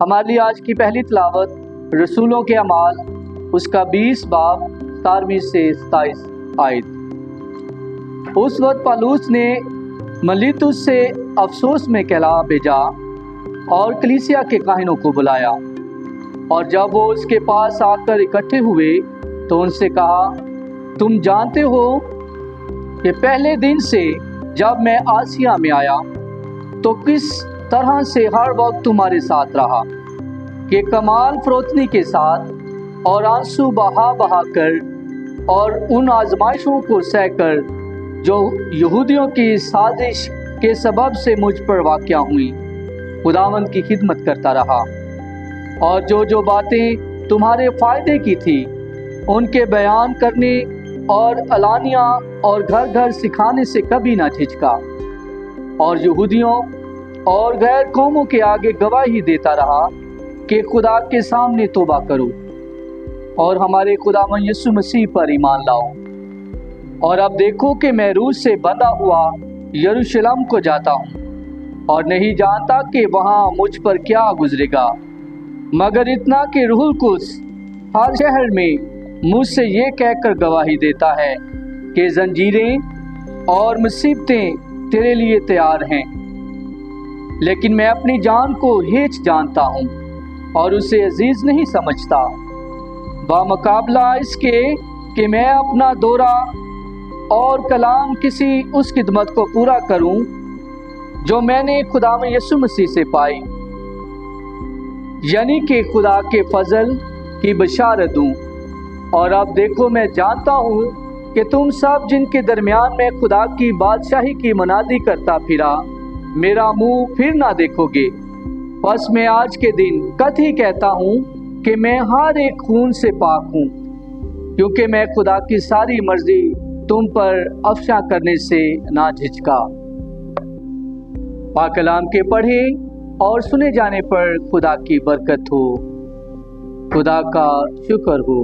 ہمارے لیے آج کی پہلی تلاوت رسولوں کے اعمال اس کا 20 باب 17 سے 27 آیت۔ اس وقت پالوس نے ملیتوس سے افسوس میں کہلا بھیجا اور کلیسیا کے کاہنوں کو بلایا، اور جب وہ اس کے پاس آ کر اکٹھے ہوئے تو ان سے کہا، تم جانتے ہو کہ پہلے دن سے جب میں آسیا میں آیا تو کس طرح سے ہر وقت تمہارے ساتھ رہا، کہ کمال فروتنی کے ساتھ اور آنسو بہا کر اور ان آزمائشوں کو سہ کر جو یہودیوں کی سازش کے سبب سے مجھ پر واقع ہوئی، خداوند کی خدمت کرتا رہا، اور جو باتیں تمہارے فائدے کی تھی ان کے بیان کرنے اور علانیہ اور گھر گھر سکھانے سے کبھی نہ جھجکا، اور یہودیوں اور غیر قوموں کے آگے گواہی دیتا رہا کہ خدا کے سامنے توبہ کرو اور ہمارے خداوند یسوع مسیح پر ایمان لاؤ۔ اور اب دیکھو کہ میں روح سے بندھا ہوا یروشلم کو جاتا ہوں، اور نہیں جانتا کہ وہاں مجھ پر کیا گزرے گا، مگر اتنا کہ روح القدس ہر شہر میں مجھ سے یہ کہہ کر گواہی دیتا ہے کہ زنجیریں اور مصیبتیں تیرے لیے تیار ہیں، لیکن میں اپنی جان کو ہیچ جانتا ہوں اور اسے عزیز نہیں سمجھتا، بمقابلہ اس کے کہ میں اپنا دورہ اور کلام کسی اس خدمت کو پورا کروں جو میں نے خداوند یسوع مسیح سے پائی، یعنی کہ خدا کے فضل کی بشارت دوں۔ اور اب دیکھو میں جانتا ہوں کہ تم سب جن کے درمیان میں خدا کی بادشاہی کی منادی کرتا پھرا میرا منہ پھر نہ دیکھو گے، بس میں آج کے دن قطعی کہتا ہوں کہ میں ہر ایک خون سے پاک ہوں، کیونکہ میں خدا کی ساری مرضی تم پر افشاں کرنے سے نہ جھجکا۔ پاک کلام کے پڑھے اور سنے جانے پر خدا کی برکت ہو۔ خدا کا شکر ہو۔